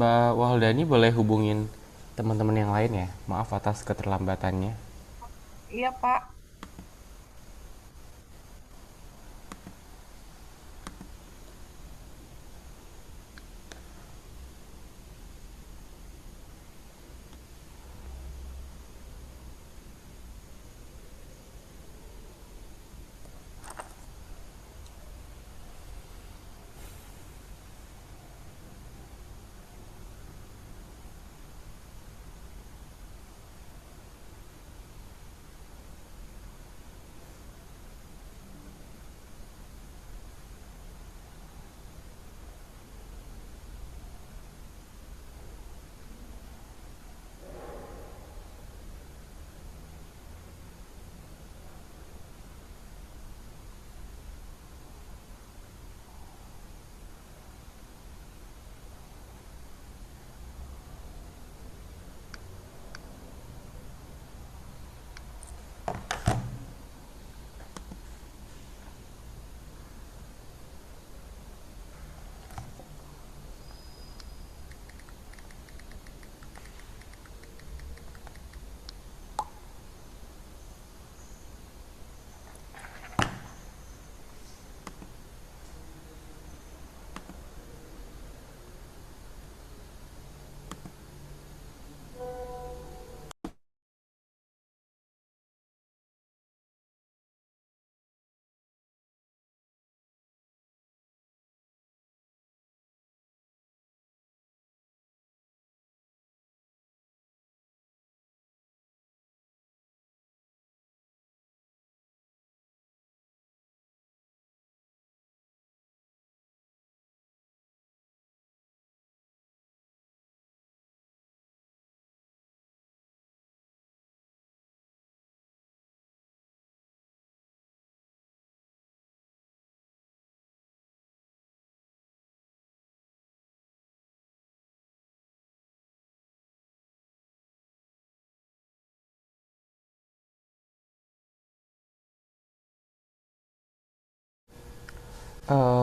Mbak Waldani boleh hubungin teman-teman yang lain ya. Maaf atas keterlambatannya. Iya, Pak.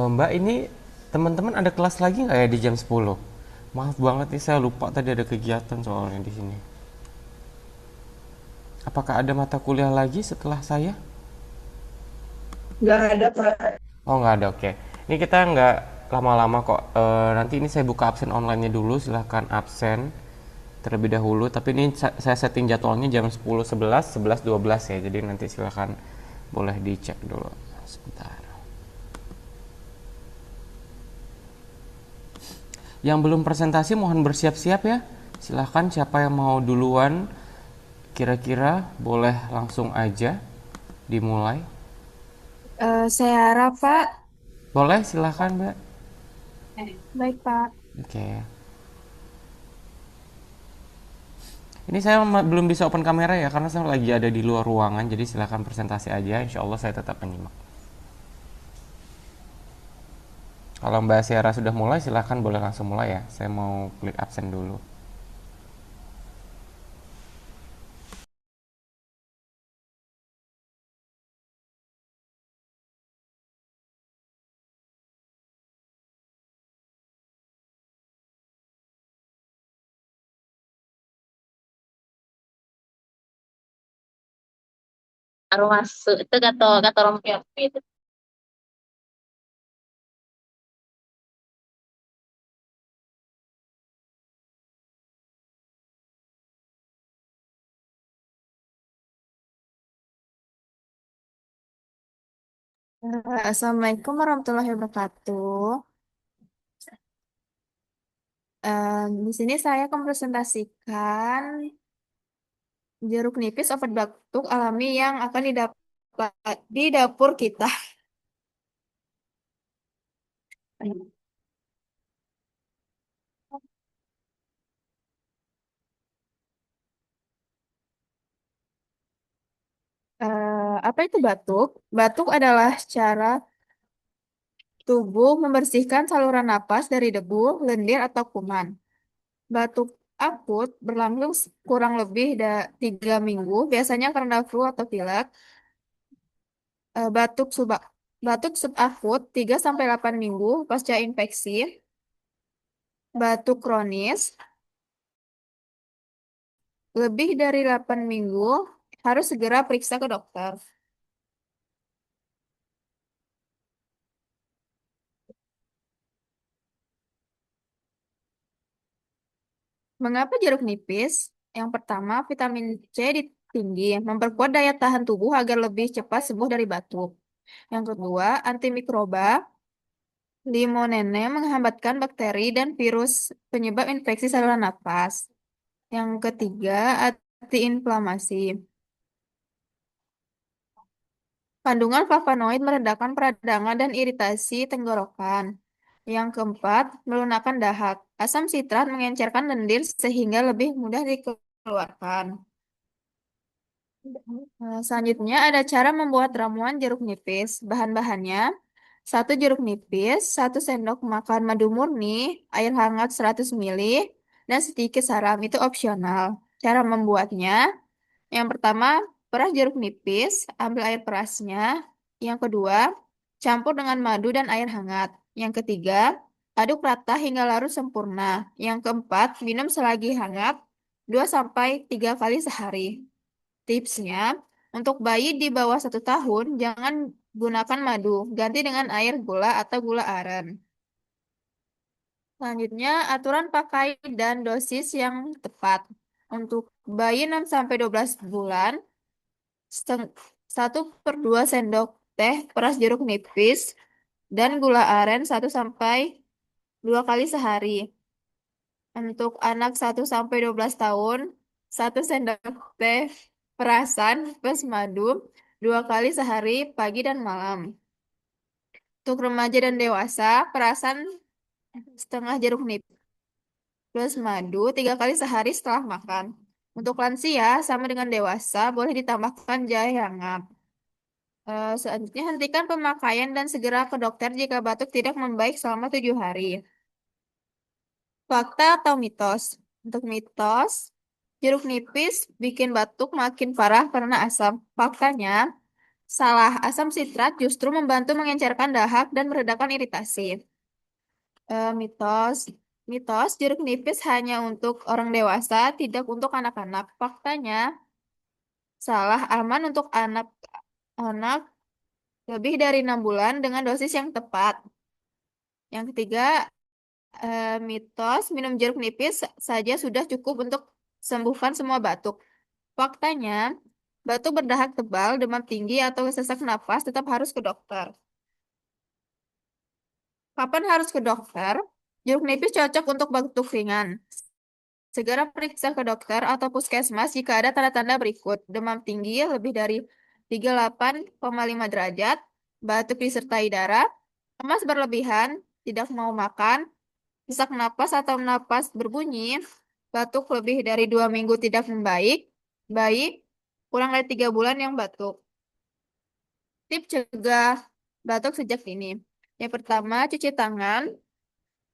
Mbak, ini teman-teman ada kelas lagi nggak ya di jam 10? Maaf banget nih, saya lupa tadi ada kegiatan soalnya di sini. Apakah ada mata kuliah lagi setelah saya? Nggak ada, Pak. Oh, nggak ada, oke. Ini kita nggak lama-lama kok. Nanti ini saya buka absen online-nya dulu, silahkan absen terlebih dahulu. Tapi ini saya setting jadwalnya jam 10, 11, 11, 12 ya. Jadi nanti silahkan boleh dicek dulu. Sebentar. Yang belum presentasi mohon bersiap-siap ya. Silahkan siapa yang mau duluan, kira-kira boleh langsung aja dimulai. Saya harap, Pak. Boleh, silahkan Mbak. Baik, Pak. Oke. Ini saya belum bisa open kamera ya karena saya lagi ada di luar ruangan. Jadi silahkan presentasi aja. Insya Allah saya tetap menyimak. Kalau Mbak Siara sudah mulai, silahkan boleh langsung mulai ya. Saya mau klik absen dulu. Baru masuk itu kata orang Kepri itu. Assalamualaikum warahmatullahi wabarakatuh. Di sini saya akan presentasikan jeruk nipis obat batuk alami yang akan didapat di dapur kita. Apa itu batuk? Batuk adalah cara tubuh membersihkan saluran napas dari debu, lendir, atau kuman. Batuk akut berlangsung kurang lebih 3 minggu, biasanya karena flu atau pilek. Eh, batuk subak, batuk subakut 3 sampai 8 minggu pasca infeksi. batuk kronis, lebih dari 8 minggu, harus segera periksa ke dokter. Mengapa jeruk nipis? Yang pertama, vitamin C tinggi, memperkuat daya tahan tubuh agar lebih cepat sembuh dari batuk. Yang kedua, antimikroba, limonene menghambatkan bakteri dan virus penyebab infeksi saluran napas. Yang ketiga, antiinflamasi. Kandungan flavonoid meredakan peradangan dan iritasi tenggorokan. Yang keempat, melunakkan dahak. Asam sitrat mengencerkan lendir sehingga lebih mudah dikeluarkan. Selanjutnya ada cara membuat ramuan jeruk nipis. Bahan-bahannya, satu jeruk nipis, 1 sendok makan madu murni, air hangat 100 ml, dan sedikit garam. Itu opsional. Cara membuatnya, yang pertama, peras jeruk nipis, ambil air perasnya. Yang kedua, campur dengan madu dan air hangat. Yang ketiga, aduk rata hingga larut sempurna. Yang keempat, minum selagi hangat 2 sampai 3 kali sehari. Tipsnya, untuk bayi di bawah 1 tahun, jangan gunakan madu. Ganti dengan air gula atau gula aren. Selanjutnya, aturan pakai dan dosis yang tepat. Untuk bayi 6 sampai 12 bulan, seteng- 1/2 sendok teh peras jeruk nipis dan gula aren 1 sampai 2 kali sehari. Untuk anak 1 sampai 12 tahun, 1 sendok teh perasan plus madu 2 kali sehari pagi dan malam. Untuk remaja dan dewasa, perasan setengah jeruk nipis plus madu 3 kali sehari setelah makan. Untuk lansia sama dengan dewasa boleh ditambahkan jahe hangat. Selanjutnya, hentikan pemakaian dan segera ke dokter jika batuk tidak membaik selama 7 hari. Fakta atau mitos? Untuk mitos, jeruk nipis bikin batuk makin parah karena asam. Faktanya, salah. Asam sitrat justru membantu mengencerkan dahak dan meredakan iritasi. Mitos, mitos jeruk nipis hanya untuk orang dewasa, tidak untuk anak-anak. Faktanya, salah. Aman untuk anak-anak lebih dari 6 bulan dengan dosis yang tepat. Yang ketiga, mitos minum jeruk nipis saja sudah cukup untuk sembuhkan semua batuk. Faktanya, batuk berdahak tebal, demam tinggi, atau sesak napas tetap harus ke dokter. Kapan harus ke dokter? Jeruk nipis cocok untuk batuk ringan. Segera periksa ke dokter atau puskesmas jika ada tanda-tanda berikut. Demam tinggi lebih dari 38,5 derajat, batuk disertai darah, lemas berlebihan, tidak mau makan, sesak napas atau napas berbunyi, batuk lebih dari 2 minggu tidak membaik, baik, kurang dari 3 bulan yang batuk. Tips cegah batuk sejak dini. Yang pertama, cuci tangan.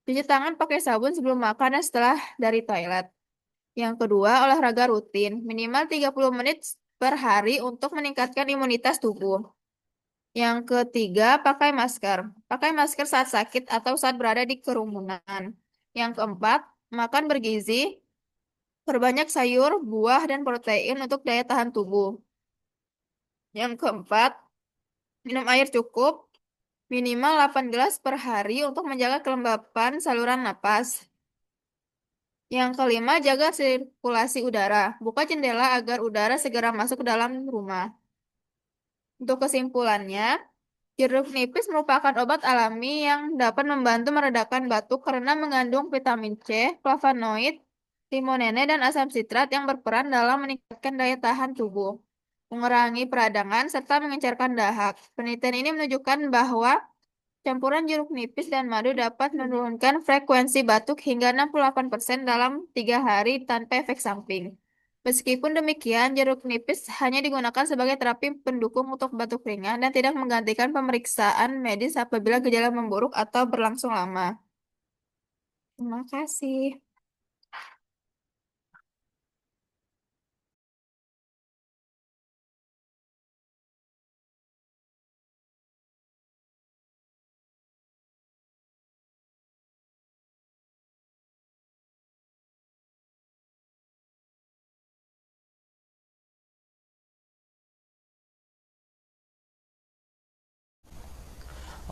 Cuci tangan pakai sabun sebelum makan dan setelah dari toilet. Yang kedua, olahraga rutin. Minimal 30 menit per hari untuk meningkatkan imunitas tubuh. Yang ketiga, pakai masker. Pakai masker saat sakit atau saat berada di kerumunan. Yang keempat, makan bergizi, perbanyak sayur, buah, dan protein untuk daya tahan tubuh. Yang keempat, minum air cukup, minimal 8 gelas per hari untuk menjaga kelembapan saluran napas. Yang kelima, jaga sirkulasi udara. Buka jendela agar udara segera masuk ke dalam rumah. Untuk kesimpulannya, jeruk nipis merupakan obat alami yang dapat membantu meredakan batuk karena mengandung vitamin C, flavonoid, limonene, dan asam sitrat yang berperan dalam meningkatkan daya tahan tubuh, mengurangi peradangan, serta mengencerkan dahak. Penelitian ini menunjukkan bahwa campuran jeruk nipis dan madu dapat menurunkan frekuensi batuk hingga 68% dalam 3 hari tanpa efek samping. Meskipun demikian, jeruk nipis hanya digunakan sebagai terapi pendukung untuk batuk ringan dan tidak menggantikan pemeriksaan medis apabila gejala memburuk atau berlangsung lama. Terima kasih.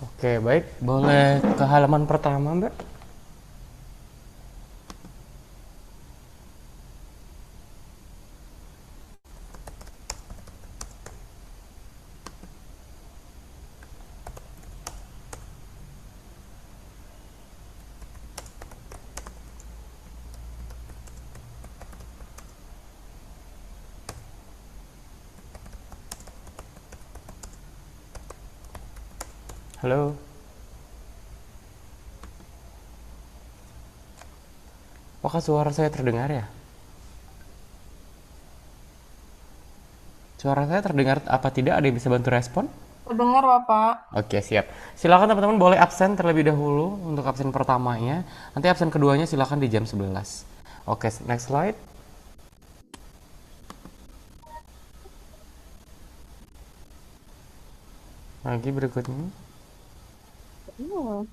Oke, baik. Boleh ke halaman pertama, Mbak? Halo? Apakah suara saya terdengar ya? Suara saya terdengar apa tidak? Ada yang bisa bantu respon? Terdengar, Bapak. Oke, siap. Silakan teman-teman boleh absen terlebih dahulu untuk absen pertamanya. Nanti absen keduanya silakan di jam 11. Oke, next slide. Lagi berikutnya. Hmm.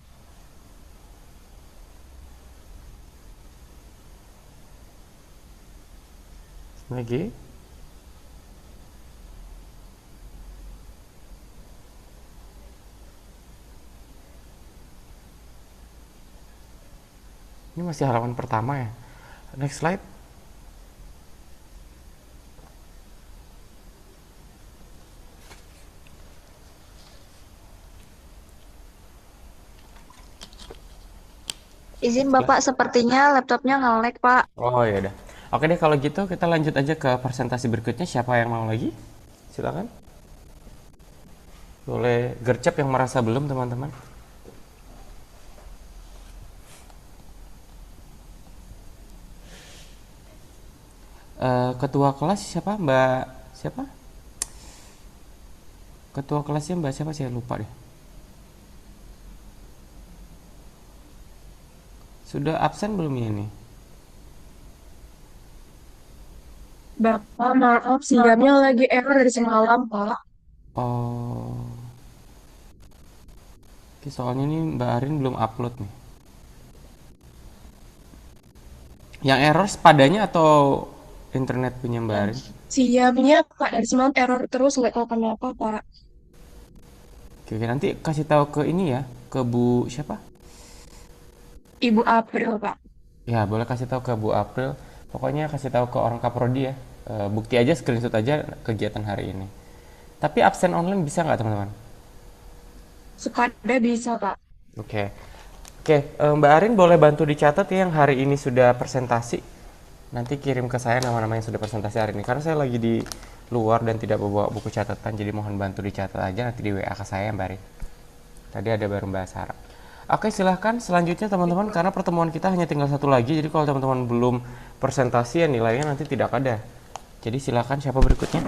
Lagi. Ini masih halaman pertama ya. Next slide. Izin Bapak, sepertinya laptopnya nge-lag, Pak. Oh ya udah. Oke deh kalau gitu kita lanjut aja ke presentasi berikutnya. Siapa yang mau lagi? Silakan. Boleh gercep yang merasa belum teman-teman. Ketua kelas siapa? Mbak siapa? Ketua kelasnya Mbak siapa? Saya lupa deh. Sudah absen belum ya ini? Bapak, maaf, sinyalnya lagi error dari semalam, Pak. Oh, oke, soalnya nih Mbak Arin belum upload nih. Yang error sepadanya atau internet punya Mbak Arin? Sinyalnya, Pak, dari semalam error terus, nggak tahu kenapa, Pak. Oke, oke, nanti kasih tahu ke ini ya, ke Bu siapa? Ibu April, Pak. Ya, boleh kasih tahu ke Bu April. Pokoknya kasih tahu ke orang Kaprodi ya. Bukti aja, screenshot aja kegiatan hari ini. Tapi absen online bisa nggak teman-teman? Sekada bisa, Pak. Oke. Oke, Mbak Arin boleh bantu dicatat ya yang hari ini sudah presentasi. Nanti kirim ke saya nama-nama yang sudah presentasi hari ini. Karena saya lagi di luar dan tidak bawa buku catatan, jadi mohon bantu dicatat aja nanti di WA ke saya Mbak Arin. Tadi ada baru Mbak Sarah. Oke, silahkan selanjutnya teman-teman karena pertemuan kita hanya tinggal satu lagi. Jadi kalau teman-teman belum presentasi ya nilainya nanti tidak ada. Jadi silahkan siapa berikutnya?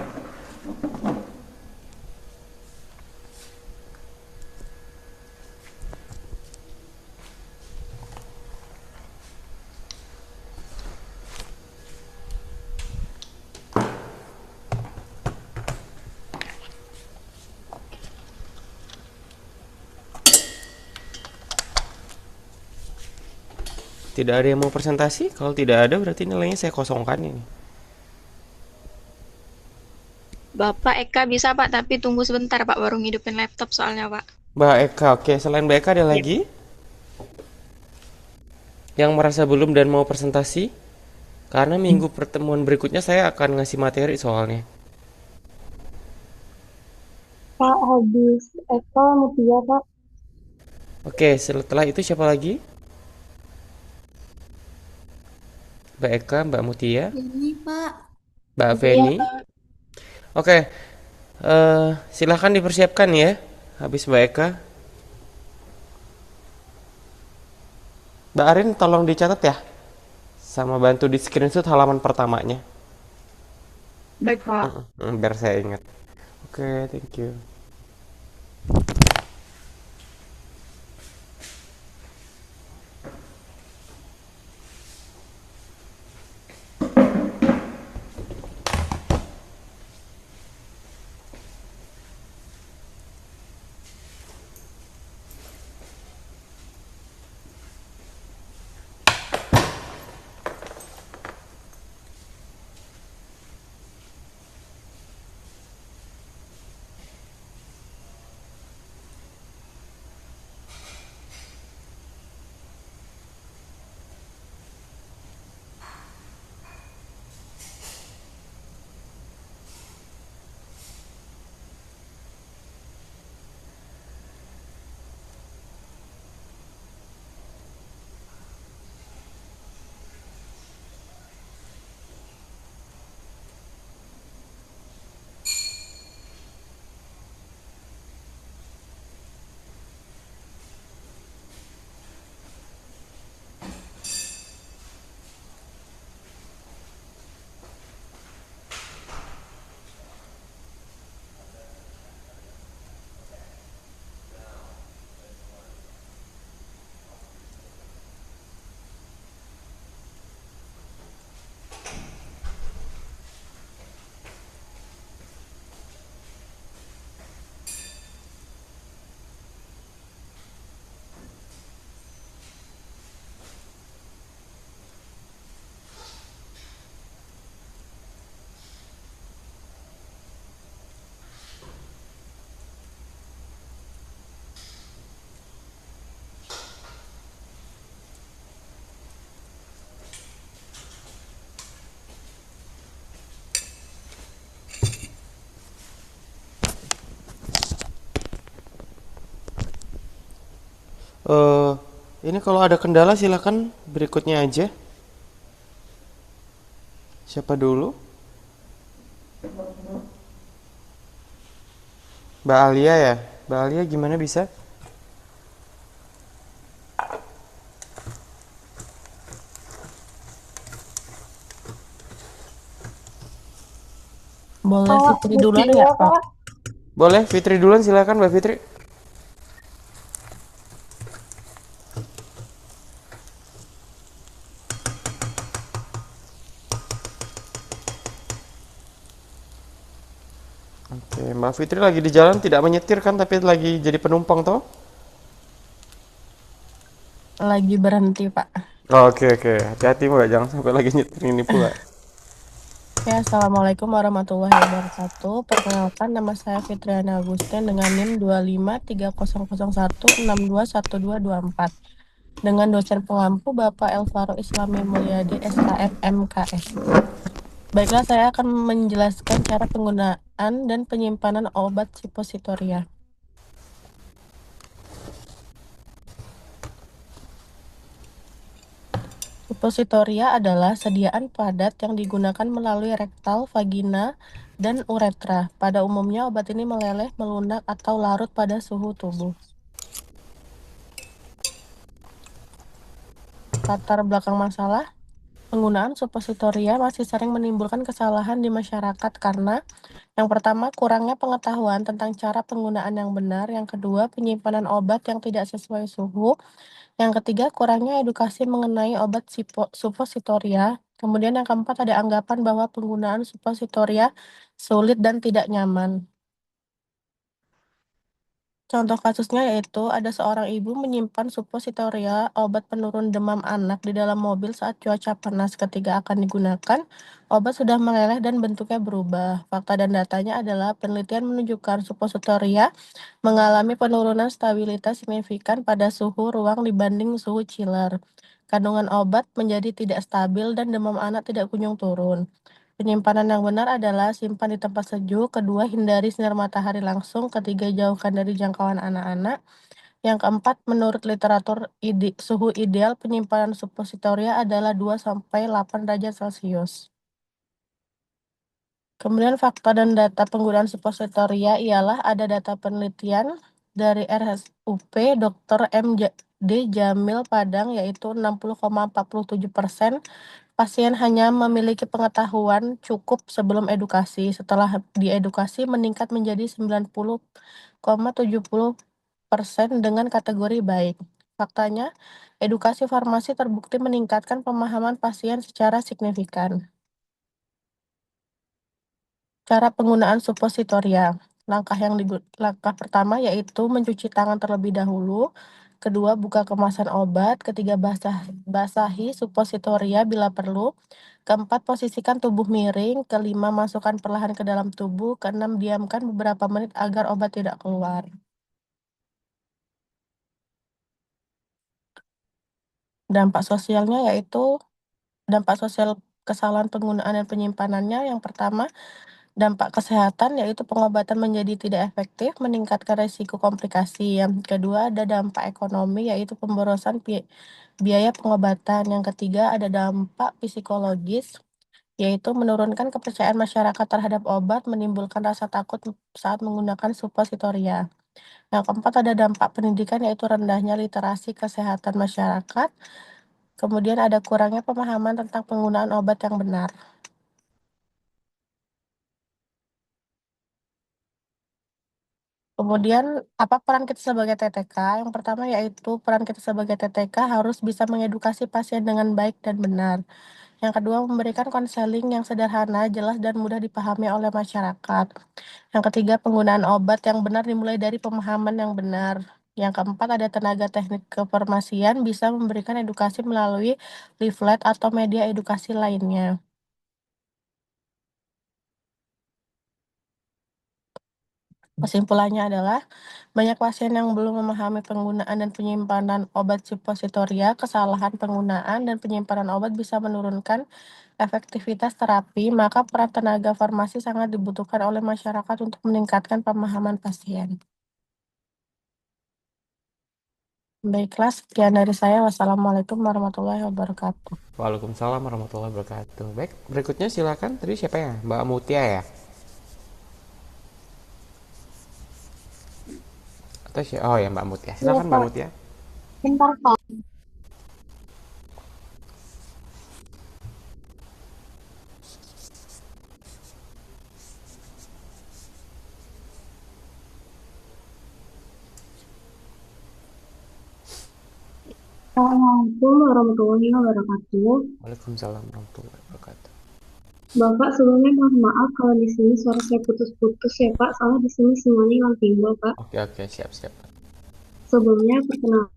Tidak ada yang mau presentasi? Kalau tidak ada berarti nilainya saya kosongkan ini. Bapak Eka bisa, Pak, tapi tunggu sebentar, Pak, baru ngidupin laptop soalnya, Pak. Mbak Eka, oke. Selain Mbak Eka ada lagi yang merasa belum dan mau presentasi? Karena minggu pertemuan berikutnya saya akan ngasih materi soalnya. Pak, habis Eka, Mutia, Pak. Oke, setelah itu siapa lagi? Mbak Eka, Mbak Mutia, Ini, Pak. Mbak Iya, Feni. Pak. Oke, silahkan dipersiapkan ya. Habis Mbak Eka. Mbak Arin tolong dicatat ya. Sama bantu di screenshot halaman pertamanya. Baik, Pak. Biar saya ingat. Oke, thank you. Eh, ini kalau ada kendala silakan berikutnya aja. Siapa dulu? Mbak Alia ya? Mbak Alia gimana bisa? Boleh Kak, Fitri Lutfi duluan ya, nggak, Pak? Kak? Boleh Fitri duluan silakan Mbak Fitri. Oke, Mbak Fitri lagi di jalan tidak menyetir kan tapi lagi jadi penumpang toh? Lagi berhenti, Pak. Oke oke, hati-hati Mbak jangan sampai lagi nyetir ini pula. Ya, Assalamualaikum warahmatullahi wabarakatuh. Perkenalkan, nama saya Fitriana Agustin dengan NIM 2530016212224. Dengan dosen pengampu Bapak Elvaro Islami Mulyadi, SKM MKS. Baiklah, saya akan menjelaskan cara penggunaan dan penyimpanan obat sipositoria. Suppositoria adalah sediaan padat yang digunakan melalui rektal, vagina, dan uretra. Pada umumnya, obat ini meleleh, melunak, atau larut pada suhu tubuh. Latar belakang masalah, penggunaan suppositoria masih sering menimbulkan kesalahan di masyarakat karena yang pertama, kurangnya pengetahuan tentang cara penggunaan yang benar. Yang kedua, penyimpanan obat yang tidak sesuai suhu. Yang ketiga, kurangnya edukasi mengenai obat suppositoria. Kemudian yang keempat, ada anggapan bahwa penggunaan suppositoria sulit dan tidak nyaman. Contoh kasusnya yaitu ada seorang ibu menyimpan suppositoria obat penurun demam anak di dalam mobil saat cuaca panas. Ketika akan digunakan, obat sudah meleleh dan bentuknya berubah. Fakta dan datanya adalah penelitian menunjukkan suppositoria mengalami penurunan stabilitas signifikan pada suhu ruang dibanding suhu chiller. Kandungan obat menjadi tidak stabil dan demam anak tidak kunjung turun. Penyimpanan yang benar adalah simpan di tempat sejuk, kedua hindari sinar matahari langsung, ketiga jauhkan dari jangkauan anak-anak. Yang keempat, menurut literatur suhu ideal penyimpanan suppositoria adalah 2-8 derajat Celcius. Kemudian fakta dan data penggunaan suppositoria ialah ada data penelitian dari RSUP Dr. D. Jamil Padang yaitu 60,47% pasien hanya memiliki pengetahuan cukup sebelum edukasi. Setelah diedukasi meningkat menjadi 90,70% dengan kategori baik. Faktanya, edukasi farmasi terbukti meningkatkan pemahaman pasien secara signifikan. Cara penggunaan suppositoria. Langkah pertama yaitu mencuci tangan terlebih dahulu. Kedua, buka kemasan obat. Ketiga, basahi suppositoria bila perlu. Keempat, posisikan tubuh miring. Kelima, masukkan perlahan ke dalam tubuh. Keenam, diamkan beberapa menit agar obat tidak keluar. Dampak sosialnya yaitu dampak sosial kesalahan penggunaan dan penyimpanannya. Yang pertama, dampak kesehatan yaitu pengobatan menjadi tidak efektif, meningkatkan risiko komplikasi. Yang kedua, ada dampak ekonomi yaitu pemborosan biaya pengobatan. Yang ketiga, ada dampak psikologis yaitu menurunkan kepercayaan masyarakat terhadap obat, menimbulkan rasa takut saat menggunakan suppositoria. Yang keempat, ada dampak pendidikan yaitu rendahnya literasi kesehatan masyarakat. Kemudian ada kurangnya pemahaman tentang penggunaan obat yang benar. Kemudian, apa peran kita sebagai TTK? Yang pertama yaitu peran kita sebagai TTK harus bisa mengedukasi pasien dengan baik dan benar. Yang kedua, memberikan konseling yang sederhana, jelas, dan mudah dipahami oleh masyarakat. Yang ketiga, penggunaan obat yang benar dimulai dari pemahaman yang benar. Yang keempat, ada tenaga teknik kefarmasian bisa memberikan edukasi melalui leaflet atau media edukasi lainnya. Kesimpulannya adalah, banyak pasien yang belum memahami penggunaan dan penyimpanan obat suppositoria, kesalahan penggunaan dan penyimpanan obat bisa menurunkan efektivitas terapi, maka peran tenaga farmasi sangat dibutuhkan oleh masyarakat untuk meningkatkan pemahaman pasien. Baiklah, sekian dari saya. Wassalamualaikum warahmatullahi wabarakatuh. Waalaikumsalam warahmatullahi wabarakatuh. Baik, berikutnya silakan. Tadi siapa ya? Mbak Mutia ya? Atau siapa? Oh ya, Mbak Mutia. Iya, Silakan Mbak Pak. Mutia. Bentar, Pak. Assalamualaikum warahmatullahi wabarakatuh. Waalaikumsalam warahmatullahi wabarakatuh. Bapak, sebelumnya mohon maaf kalau di sini suara saya putus-putus ya, Pak. Soalnya di sini sinyalnya hilang timbul, Pak. Oke, oke, siap, siap. Sebelumnya perkenalkan,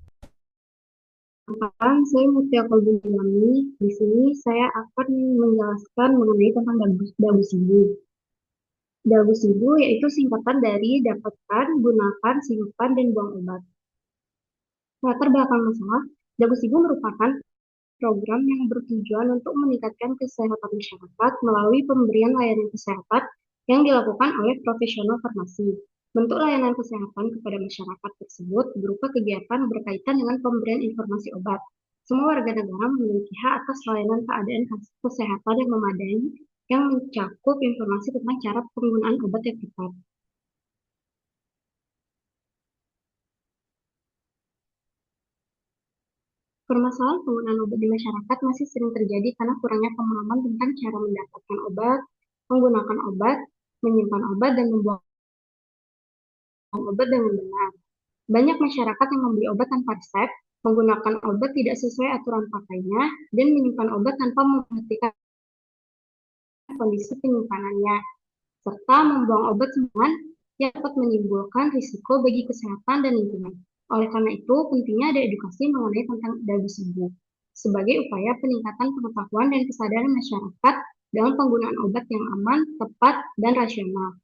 saya Mutia Kolbuniani. Di sini saya akan menjelaskan mengenai tentang dabu sibu. Dabu sibu yaitu singkatan dari dapatkan, gunakan, simpan, dan buang obat. Latar belakang masalah, dabu sibu merupakan program yang bertujuan untuk meningkatkan kesehatan masyarakat melalui pemberian layanan kesehatan yang dilakukan oleh profesional farmasi. Bentuk layanan kesehatan kepada masyarakat tersebut berupa kegiatan berkaitan dengan pemberian informasi obat. Semua warga negara memiliki hak atas layanan keadaan kesehatan yang memadai yang mencakup informasi tentang cara penggunaan obat yang tepat. Permasalahan penggunaan obat di masyarakat masih sering terjadi karena kurangnya pemahaman tentang cara mendapatkan obat, menggunakan obat, menyimpan obat, dan membuang obat dengan benar. Banyak masyarakat yang membeli obat tanpa resep, menggunakan obat tidak sesuai aturan pakainya, dan menyimpan obat tanpa memperhatikan kondisi penyimpanannya, serta membuang obat sembarangan yang dapat menimbulkan risiko bagi kesehatan dan lingkungan. Oleh karena itu, pentingnya ada edukasi mengenai tentang dabu sibu sebagai upaya peningkatan pengetahuan dan kesadaran masyarakat dalam penggunaan obat yang aman, tepat, dan rasional.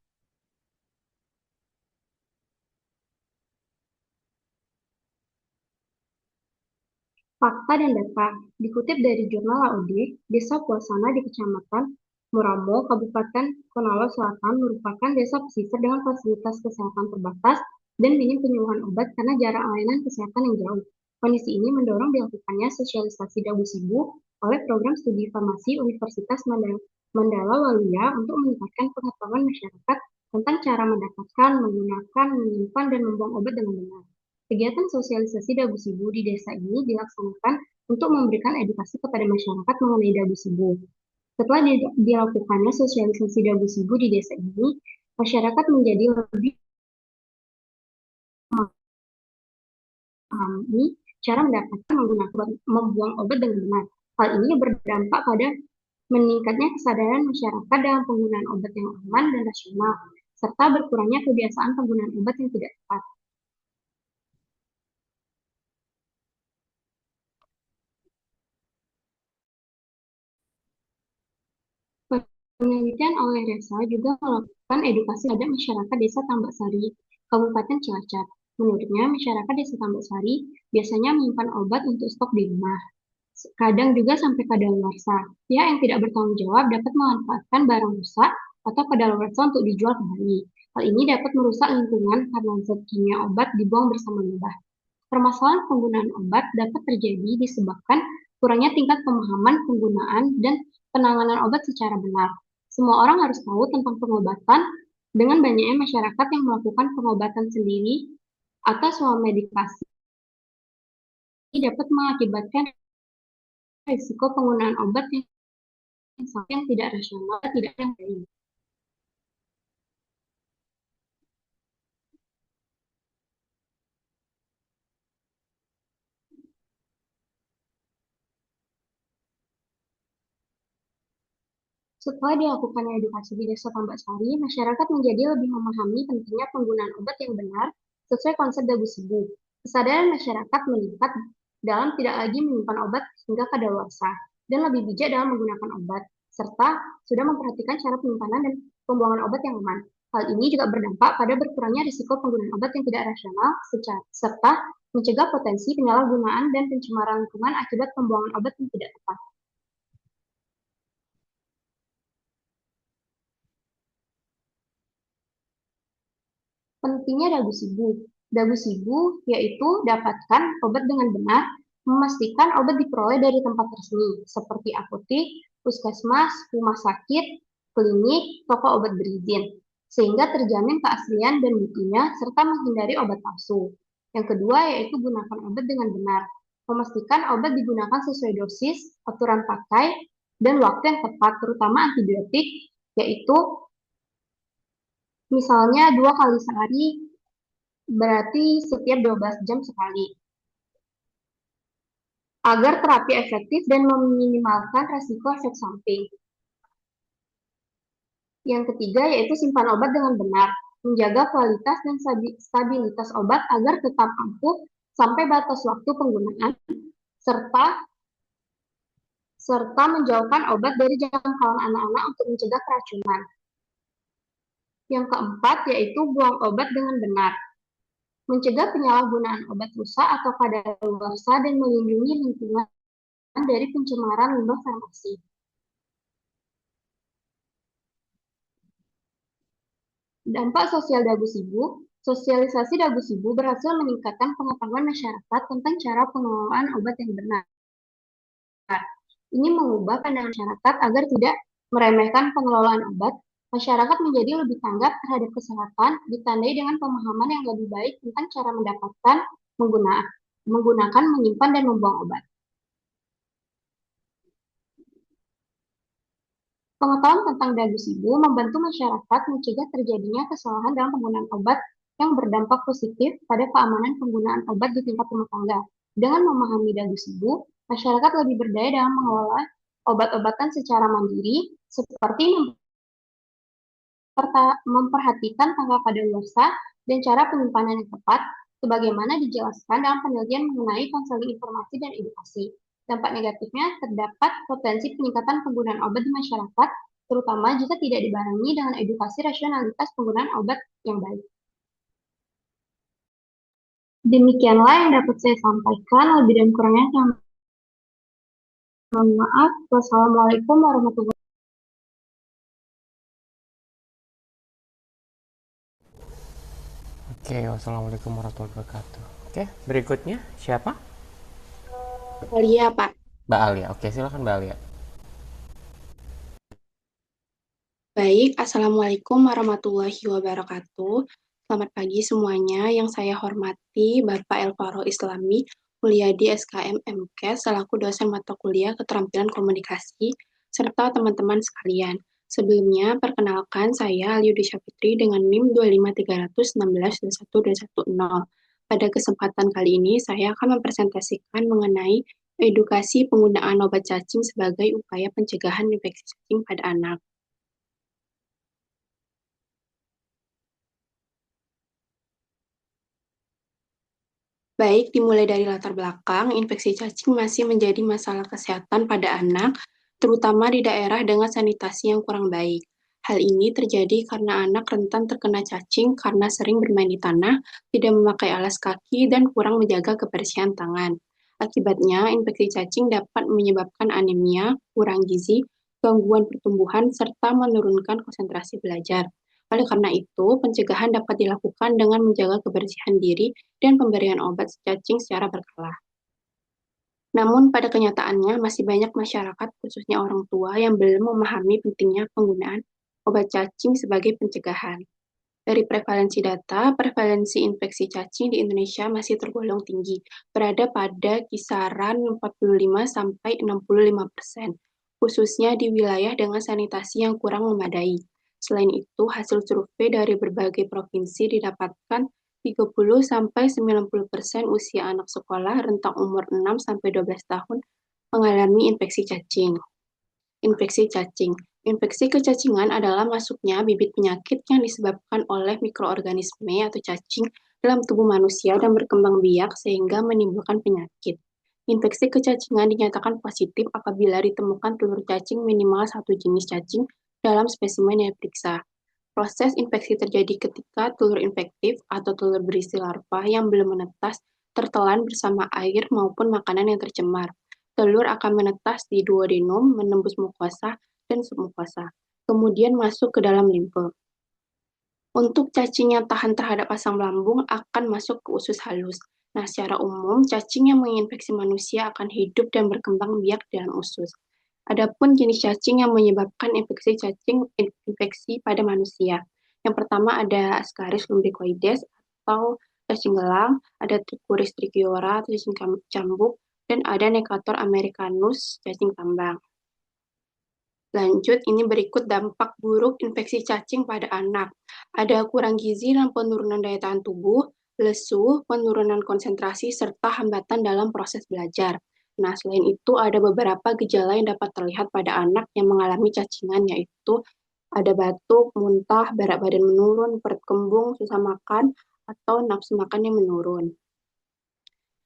Fakta dan data dikutip dari jurnal Laude, Desa Puasana di Kecamatan Muramo, Kabupaten Konawe Selatan merupakan desa pesisir dengan fasilitas kesehatan terbatas dan minim penyuluhan obat karena jarak layanan kesehatan yang jauh. Kondisi ini mendorong dilakukannya sosialisasi dabu sibu oleh program studi farmasi Universitas Mandala Waluya untuk meningkatkan pengetahuan masyarakat tentang cara mendapatkan, menggunakan, menyimpan, dan membuang obat dengan benar. Kegiatan sosialisasi dabu sibu di desa ini dilaksanakan untuk memberikan edukasi kepada masyarakat mengenai dabu sibu. Setelah dilakukannya sosialisasi dabu sibu di desa ini, masyarakat menjadi lebih memahami cara mendapatkan, menggunakan, membuang obat dengan benar. Hal ini berdampak pada meningkatnya kesadaran masyarakat dalam penggunaan obat yang aman dan rasional, serta berkurangnya kebiasaan penggunaan obat yang tidak tepat. Penelitian oleh Resa juga melakukan edukasi terhadap masyarakat Desa Tambak Sari, Kabupaten Cilacap. Menurutnya, masyarakat Desa Tambak Sari biasanya menyimpan obat untuk stok di rumah, kadang juga sampai kadaluarsa. Pihak yang tidak bertanggung jawab dapat memanfaatkan barang rusak atau kadaluarsa untuk dijual kembali. Hal ini dapat merusak lingkungan karena zat kimia obat dibuang bersama limbah. Permasalahan penggunaan obat dapat terjadi disebabkan kurangnya tingkat pemahaman penggunaan dan penanganan obat secara benar. Semua orang harus tahu tentang pengobatan. Dengan banyaknya masyarakat yang melakukan pengobatan sendiri atau swamedikasi dapat mengakibatkan risiko penggunaan obat yang tidak rasional, tidak yang baik. Setelah dilakukannya edukasi di Desa Tambak Sari, masyarakat menjadi lebih memahami pentingnya penggunaan obat yang benar sesuai konsep dabu sibu. Kesadaran masyarakat meningkat dalam tidak lagi menyimpan obat hingga kadaluarsa dan lebih bijak dalam menggunakan obat, serta sudah memperhatikan cara penyimpanan dan pembuangan obat yang aman. Hal ini juga berdampak pada berkurangnya risiko penggunaan obat yang tidak rasional, serta mencegah potensi penyalahgunaan dan pencemaran lingkungan akibat pembuangan obat yang tidak tepat. Pentingnya dabu sibu. Dagu sibu yaitu dapatkan obat dengan benar, memastikan obat diperoleh dari tempat resmi seperti apotek, puskesmas, rumah sakit, klinik, toko obat berizin, sehingga terjamin keaslian dan mutunya serta menghindari obat palsu. Yang kedua yaitu gunakan obat dengan benar, memastikan obat digunakan sesuai dosis, aturan pakai, dan waktu yang tepat, terutama antibiotik, yaitu misalnya 2 kali sehari, berarti setiap 12 jam sekali. Agar terapi efektif dan meminimalkan resiko efek samping. Yang ketiga yaitu simpan obat dengan benar, menjaga kualitas dan stabilitas obat agar tetap ampuh sampai batas waktu penggunaan, serta menjauhkan obat dari jangkauan anak-anak untuk mencegah keracunan. Yang keempat yaitu buang obat dengan benar, mencegah penyalahgunaan obat rusak atau kadaluarsa dan melindungi lingkungan dari pencemaran limbah farmasi. Dampak sosial dagu sibu, sosialisasi dagu sibu berhasil meningkatkan pengetahuan masyarakat tentang cara pengelolaan obat yang benar. Ini mengubah pandangan masyarakat agar tidak meremehkan pengelolaan obat. Masyarakat menjadi lebih tanggap terhadap kesehatan, ditandai dengan pemahaman yang lebih baik tentang cara mendapatkan, menggunakan, menyimpan, dan membuang obat. Pengetahuan tentang dagu sibu membantu masyarakat mencegah terjadinya kesalahan dalam penggunaan obat yang berdampak positif pada keamanan penggunaan obat di tingkat rumah tangga. Dengan memahami dagu sibu, masyarakat lebih berdaya dalam mengelola obat-obatan secara mandiri, seperti memperhatikan tanggal kadaluarsa dan cara penyimpanan yang tepat, sebagaimana dijelaskan dalam penelitian mengenai konseling informasi dan edukasi. Dampak negatifnya terdapat potensi peningkatan penggunaan obat di masyarakat, terutama jika tidak dibarengi dengan edukasi rasionalitas penggunaan obat yang baik. Demikianlah yang dapat saya sampaikan, lebih dan kurangnya saya mohon maaf. Wassalamualaikum warahmatullahi wabarakatuh. Oke, wassalamualaikum warahmatullahi wabarakatuh. Oke, berikutnya siapa? Alia, Pak. Mbak Alia. Oke, silakan Mbak Alia. Baik, Assalamualaikum warahmatullahi wabarakatuh. Selamat pagi semuanya. Yang saya hormati Bapak Elvaro Islami, Mulyadi SKM MKes, selaku dosen mata kuliah Keterampilan Komunikasi, serta teman-teman sekalian. Sebelumnya, perkenalkan saya Aliudisha Fitri dengan NIM 25316212110. Pada kesempatan kali ini, saya akan mempresentasikan mengenai edukasi penggunaan obat cacing sebagai upaya pencegahan infeksi cacing pada anak. Baik, dimulai dari latar belakang, infeksi cacing masih menjadi masalah kesehatan pada anak, terutama di daerah dengan sanitasi yang kurang baik. Hal ini terjadi karena anak rentan terkena cacing karena sering bermain di tanah, tidak memakai alas kaki, dan kurang menjaga kebersihan tangan. Akibatnya, infeksi cacing dapat menyebabkan anemia, kurang gizi, gangguan pertumbuhan, serta menurunkan konsentrasi belajar. Oleh karena itu, pencegahan dapat dilakukan dengan menjaga kebersihan diri dan pemberian obat cacing secara berkala. Namun, pada kenyataannya masih banyak masyarakat, khususnya orang tua, yang belum memahami pentingnya penggunaan obat cacing sebagai pencegahan. Dari prevalensi data, prevalensi infeksi cacing di Indonesia masih tergolong tinggi, berada pada kisaran 45-65%, khususnya di wilayah dengan sanitasi yang kurang memadai. Selain itu, hasil survei dari berbagai provinsi didapatkan 30-90% usia anak sekolah rentang umur 6-12 tahun mengalami infeksi cacing. Infeksi cacing. Infeksi kecacingan adalah masuknya bibit penyakit yang disebabkan oleh mikroorganisme atau cacing dalam tubuh manusia dan berkembang biak sehingga menimbulkan penyakit. Infeksi kecacingan dinyatakan positif apabila ditemukan telur cacing minimal satu jenis cacing dalam spesimen yang diperiksa. Proses infeksi terjadi ketika telur infektif atau telur berisi larva yang belum menetas tertelan bersama air maupun makanan yang tercemar. Telur akan menetas di duodenum, menembus mukosa dan submukosa, kemudian masuk ke dalam limfe. Untuk cacing yang tahan terhadap asam lambung akan masuk ke usus halus. Nah, secara umum, cacing yang menginfeksi manusia akan hidup dan berkembang biak di dalam usus. Adapun jenis cacing yang menyebabkan infeksi pada manusia. Yang pertama ada Ascaris lumbricoides atau cacing gelang, ada Trichuris trichiora atau cacing cambuk, dan ada Necator americanus cacing tambang. Lanjut, ini berikut dampak buruk infeksi cacing pada anak. Ada kurang gizi dan penurunan daya tahan tubuh, lesu, penurunan konsentrasi, serta hambatan dalam proses belajar. Nah, selain itu ada beberapa gejala yang dapat terlihat pada anak yang mengalami cacingan, yaitu ada batuk, muntah, berat badan menurun, perut kembung, susah makan, atau nafsu makan yang menurun.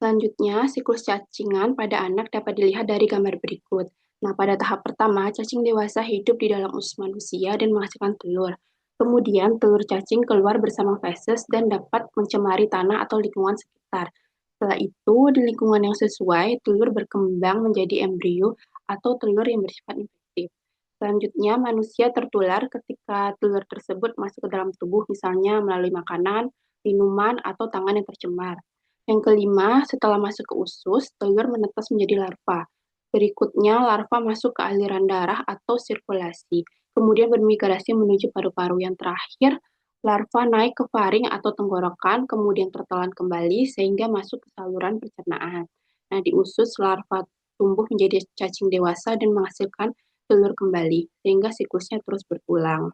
Selanjutnya, siklus cacingan pada anak dapat dilihat dari gambar berikut. Nah, pada tahap pertama, cacing dewasa hidup di dalam usus manusia dan menghasilkan telur. Kemudian, telur cacing keluar bersama feses dan dapat mencemari tanah atau lingkungan sekitar. Setelah itu, di lingkungan yang sesuai, telur berkembang menjadi embrio atau telur yang bersifat infektif. Selanjutnya, manusia tertular ketika telur tersebut masuk ke dalam tubuh, misalnya melalui makanan, minuman, atau tangan yang tercemar. Yang kelima, setelah masuk ke usus, telur menetas menjadi larva. Berikutnya, larva masuk ke aliran darah atau sirkulasi, kemudian bermigrasi menuju paru-paru. Yang terakhir, larva naik ke faring atau tenggorokan, kemudian tertelan kembali sehingga masuk ke saluran pencernaan. Nah, di usus, larva tumbuh menjadi cacing dewasa dan menghasilkan telur kembali, sehingga siklusnya terus berulang.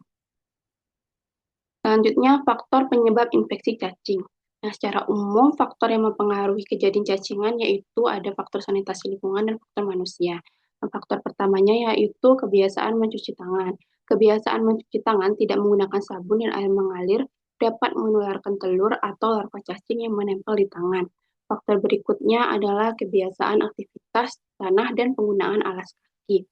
Selanjutnya, faktor penyebab infeksi cacing. Nah, secara umum, faktor yang mempengaruhi kejadian cacingan yaitu ada faktor sanitasi lingkungan dan faktor manusia. Nah, faktor pertamanya yaitu kebiasaan mencuci tangan. Kebiasaan mencuci tangan tidak menggunakan sabun dan air mengalir dapat menularkan telur atau larva cacing yang menempel di tangan. Faktor berikutnya adalah kebiasaan aktivitas tanah dan penggunaan alas kaki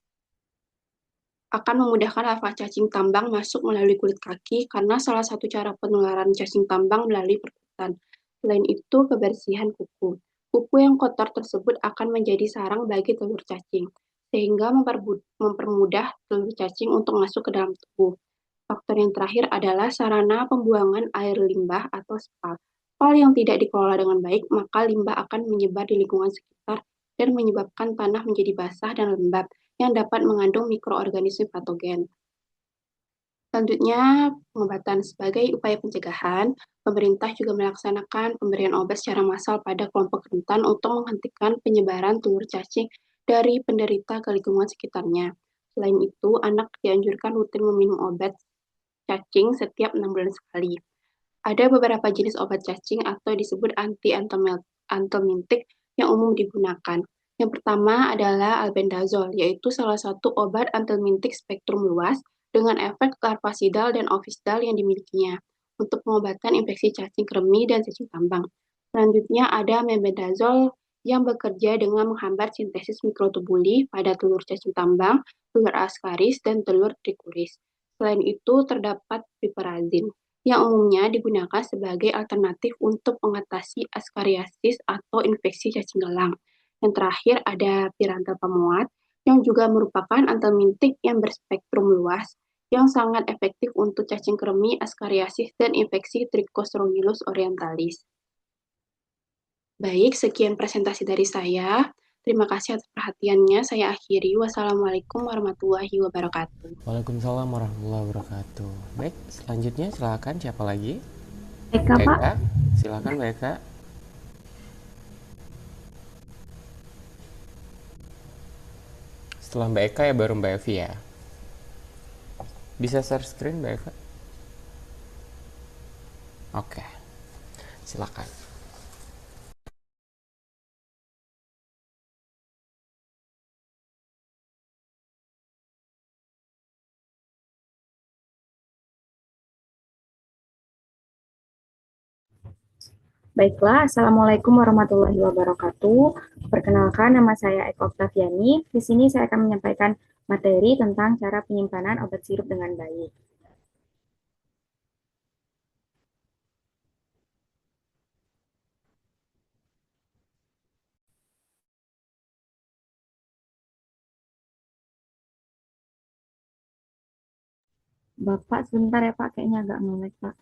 akan memudahkan larva cacing tambang masuk melalui kulit kaki karena salah satu cara penularan cacing tambang melalui perkutan. Selain itu, kebersihan kuku. Kuku yang kotor tersebut akan menjadi sarang bagi telur cacing, sehingga mempermudah telur cacing untuk masuk ke dalam tubuh. Faktor yang terakhir adalah sarana pembuangan air limbah atau spal. Spal yang tidak dikelola dengan baik, maka limbah akan menyebar di lingkungan sekitar dan menyebabkan tanah menjadi basah dan lembab yang dapat mengandung mikroorganisme patogen. Selanjutnya, pengobatan sebagai upaya pencegahan, pemerintah juga melaksanakan pemberian obat secara massal pada kelompok rentan untuk menghentikan penyebaran telur cacing dari penderita ke lingkungan sekitarnya. Selain itu, anak dianjurkan rutin meminum obat cacing setiap 6 bulan sekali. Ada beberapa jenis obat cacing atau disebut anti-anthelmintik yang umum digunakan. Yang pertama adalah albendazole, yaitu salah satu obat anthelmintik spektrum luas dengan efek larvasidal dan ovisidal yang dimilikinya untuk pengobatan infeksi cacing kremi dan cacing tambang. Selanjutnya ada mebendazole yang bekerja dengan menghambat sintesis mikrotubuli pada telur cacing tambang, telur ascaris, dan telur trichuris. Selain itu, terdapat piperazine yang umumnya digunakan sebagai alternatif untuk mengatasi askariasis atau infeksi cacing gelang. Yang terakhir ada pirantel pemuat yang juga merupakan anthelmintik yang berspektrum luas yang sangat efektif untuk cacing kremi, askariasis, dan infeksi Trichostrongylus orientalis. Baik, sekian presentasi dari saya. Terima kasih atas perhatiannya. Saya akhiri. Wassalamualaikum warahmatullahi wabarakatuh. Waalaikumsalam warahmatullahi wabarakatuh. Baik, selanjutnya silakan siapa lagi? Eka, Pak. Eka, silakan Mbak Eka. Setelah Mbak Eka ya baru Mbak Evi ya. Bisa share screen Mbak Eka? Oke, silakan. Baiklah, Assalamualaikum warahmatullahi wabarakatuh. Perkenalkan, nama saya Eka Oktaviani. Di sini saya akan menyampaikan materi tentang cara penyimpanan obat sirup dengan baik. Bapak, sebentar ya Pak, kayaknya agak nge-lag Pak.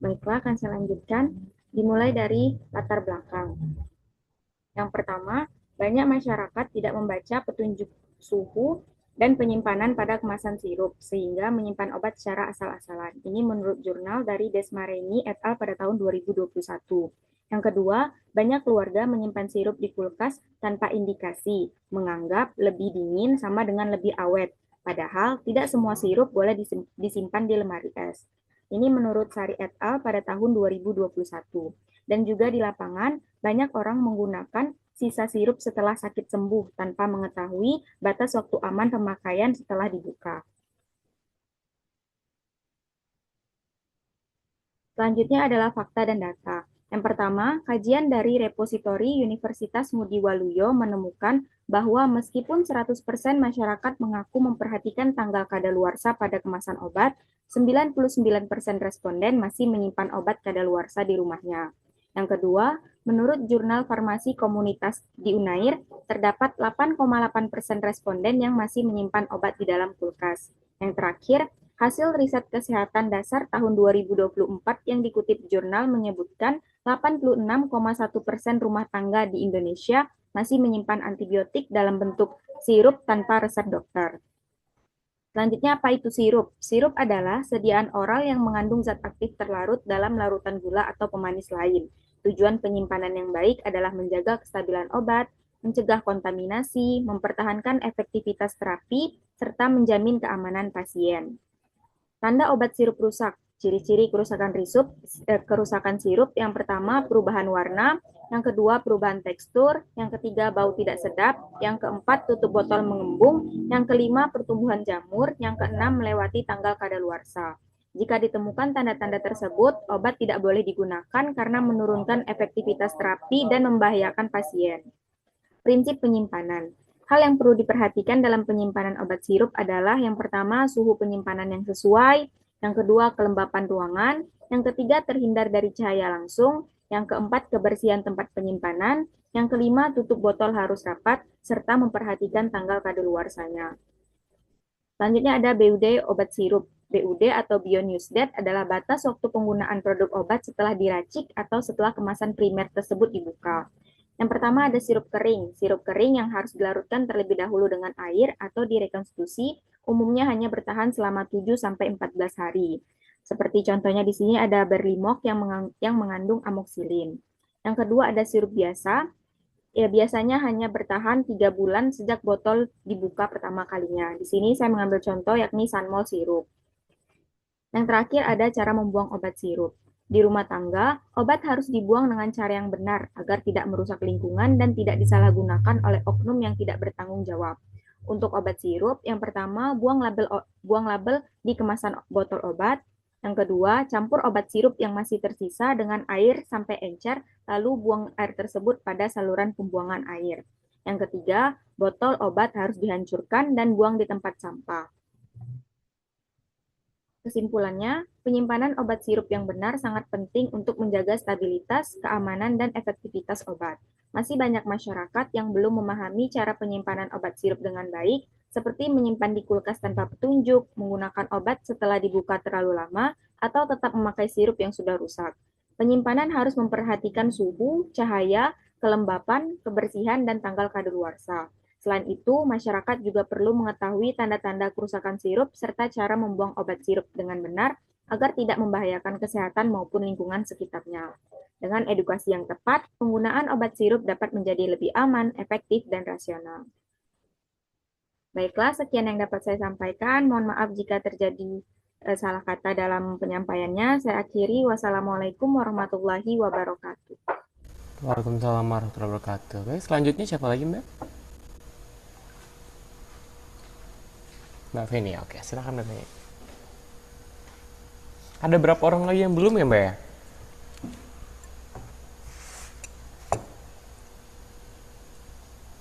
Baiklah, akan saya lanjutkan. Dimulai dari latar belakang. Yang pertama, banyak masyarakat tidak membaca petunjuk suhu dan penyimpanan pada kemasan sirup, sehingga menyimpan obat secara asal-asalan. Ini menurut jurnal dari Desmarini et al. Pada tahun 2021. Yang kedua, banyak keluarga menyimpan sirup di kulkas tanpa indikasi, menganggap lebih dingin sama dengan lebih awet. Padahal, tidak semua sirup boleh disimpan di lemari es. Ini menurut Sari et al. Pada tahun 2021. Dan juga di lapangan, banyak orang menggunakan sisa sirup setelah sakit sembuh tanpa mengetahui batas waktu aman pemakaian setelah dibuka. Selanjutnya adalah fakta dan data. Yang pertama, kajian dari repositori Universitas Ngudi Waluyo menemukan bahwa meskipun 100% masyarakat mengaku memperhatikan tanggal kadaluarsa pada kemasan obat, 99% responden masih menyimpan obat kadaluarsa di rumahnya. Yang kedua, menurut Jurnal Farmasi Komunitas di Unair, terdapat 8,8% responden yang masih menyimpan obat di dalam kulkas. Yang terakhir, hasil riset kesehatan dasar tahun 2024 yang dikutip jurnal menyebutkan 86,1% rumah tangga di Indonesia masih menyimpan antibiotik dalam bentuk sirup tanpa resep dokter. Selanjutnya, apa itu sirup? Sirup adalah sediaan oral yang mengandung zat aktif terlarut dalam larutan gula atau pemanis lain. Tujuan penyimpanan yang baik adalah menjaga kestabilan obat, mencegah kontaminasi, mempertahankan efektivitas terapi, serta menjamin keamanan pasien. Tanda obat sirup rusak. Ciri-ciri kerusakan sirup, yang pertama perubahan warna, yang kedua perubahan tekstur, yang ketiga bau tidak sedap, yang keempat tutup botol mengembung, yang kelima pertumbuhan jamur, yang keenam melewati tanggal kadaluarsa. Jika ditemukan tanda-tanda tersebut, obat tidak boleh digunakan karena menurunkan efektivitas terapi dan membahayakan pasien. Prinsip penyimpanan. Hal yang perlu diperhatikan dalam penyimpanan obat sirup adalah yang pertama suhu penyimpanan yang sesuai, yang kedua kelembapan ruangan, yang ketiga terhindar dari cahaya langsung, yang keempat kebersihan tempat penyimpanan, yang kelima tutup botol harus rapat, serta memperhatikan tanggal kadaluarsanya. Selanjutnya ada BUD obat sirup. BUD atau Beyond Use Date adalah batas waktu penggunaan produk obat setelah diracik atau setelah kemasan primer tersebut dibuka. Yang pertama ada sirup kering. Sirup kering yang harus dilarutkan terlebih dahulu dengan air atau direkonstruksi, umumnya hanya bertahan selama 7-14 hari. Seperti contohnya di sini ada Berlimok yang mengandung amoksilin. Yang kedua ada sirup biasa. Ya, biasanya hanya bertahan 3 bulan sejak botol dibuka pertama kalinya. Di sini saya mengambil contoh yakni Sunmol sirup. Yang terakhir ada cara membuang obat sirup. Di rumah tangga, obat harus dibuang dengan cara yang benar agar tidak merusak lingkungan dan tidak disalahgunakan oleh oknum yang tidak bertanggung jawab. Untuk obat sirup, yang pertama, buang label di kemasan botol obat. Yang kedua, campur obat sirup yang masih tersisa dengan air sampai encer, lalu buang air tersebut pada saluran pembuangan air. Yang ketiga, botol obat harus dihancurkan dan buang di tempat sampah. Kesimpulannya, penyimpanan obat sirup yang benar sangat penting untuk menjaga stabilitas, keamanan, dan efektivitas obat. Masih banyak masyarakat yang belum memahami cara penyimpanan obat sirup dengan baik, seperti menyimpan di kulkas tanpa petunjuk, menggunakan obat setelah dibuka terlalu lama, atau tetap memakai sirup yang sudah rusak. Penyimpanan harus memperhatikan suhu, cahaya, kelembapan, kebersihan, dan tanggal kadaluarsa. Selain itu, masyarakat juga perlu mengetahui tanda-tanda kerusakan sirup serta cara membuang obat sirup dengan benar agar tidak membahayakan kesehatan maupun lingkungan sekitarnya. Dengan edukasi yang tepat, penggunaan obat sirup dapat menjadi lebih aman, efektif, dan rasional. Baiklah, sekian yang dapat saya sampaikan. Mohon maaf jika terjadi salah kata dalam penyampaiannya. Saya akhiri. Wassalamualaikum warahmatullahi wabarakatuh. Waalaikumsalam warahmatullahi wabarakatuh. Baik, selanjutnya siapa lagi, Mbak? Mbak Feni, oke, silakan Mbak Feni. Ada berapa orang lagi yang belum ya, Mbak ya?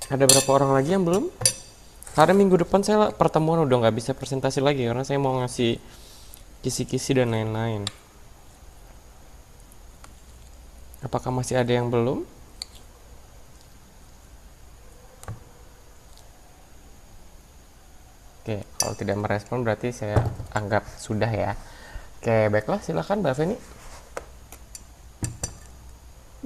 Ada berapa orang lagi yang belum? Karena minggu depan saya pertemuan udah nggak bisa presentasi lagi karena saya mau ngasih kisi-kisi dan lain-lain. Apakah masih ada yang belum? Oke, kalau tidak merespon berarti saya anggap sudah ya. Oke, baiklah, silakan Mbak Feni.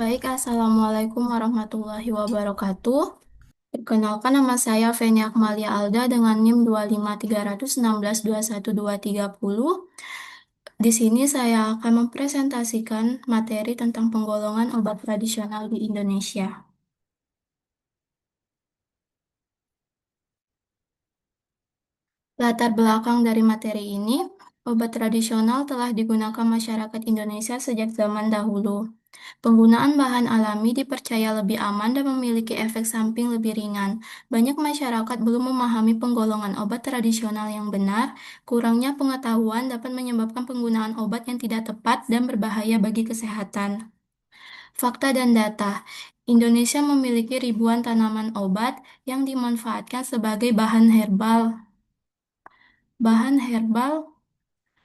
Baik, Assalamualaikum warahmatullahi wabarakatuh. Perkenalkan, nama saya Feni Akmalia Alda dengan NIM 25316212330. Di sini saya akan mempresentasikan materi tentang penggolongan obat tradisional di Indonesia. Latar belakang dari materi ini, obat tradisional telah digunakan masyarakat Indonesia sejak zaman dahulu. Penggunaan bahan alami dipercaya lebih aman dan memiliki efek samping lebih ringan. Banyak masyarakat belum memahami penggolongan obat tradisional yang benar. Kurangnya pengetahuan dapat menyebabkan penggunaan obat yang tidak tepat dan berbahaya bagi kesehatan. Fakta dan data. Indonesia memiliki ribuan tanaman obat yang dimanfaatkan sebagai bahan herbal. Bahan herbal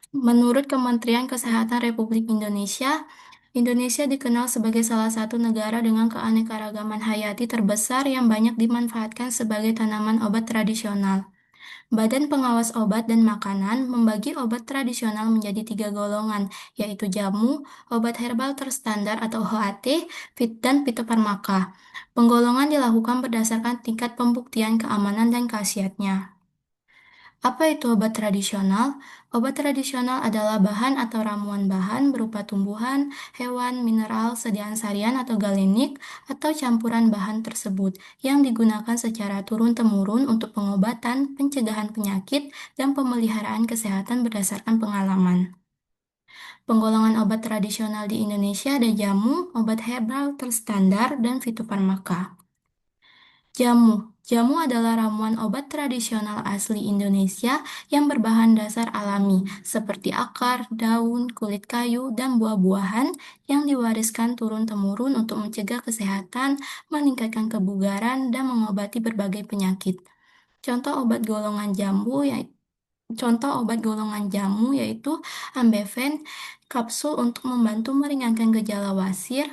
Menurut Kementerian Kesehatan Republik Indonesia, Indonesia dikenal sebagai salah satu negara dengan keanekaragaman hayati terbesar yang banyak dimanfaatkan sebagai tanaman obat tradisional. Badan Pengawas Obat dan Makanan membagi obat tradisional menjadi 3 golongan, yaitu jamu, obat herbal terstandar atau OHT, dan fitofarmaka. Penggolongan dilakukan berdasarkan tingkat pembuktian keamanan dan khasiatnya. Apa itu obat tradisional? Obat tradisional adalah bahan atau ramuan bahan berupa tumbuhan, hewan, mineral, sediaan sarian atau galenik, atau campuran bahan tersebut yang digunakan secara turun-temurun untuk pengobatan, pencegahan penyakit, dan pemeliharaan kesehatan berdasarkan pengalaman. Penggolongan obat tradisional di Indonesia ada jamu, obat herbal terstandar, dan fitofarmaka. Jamu. Jamu adalah ramuan obat tradisional asli Indonesia yang berbahan dasar alami, seperti akar, daun, kulit kayu, dan buah-buahan yang diwariskan turun-temurun untuk mencegah kesehatan, meningkatkan kebugaran, dan mengobati berbagai penyakit. Contoh obat golongan jambu yaitu Contoh obat golongan jamu yaitu Ambeven, kapsul untuk membantu meringankan gejala wasir,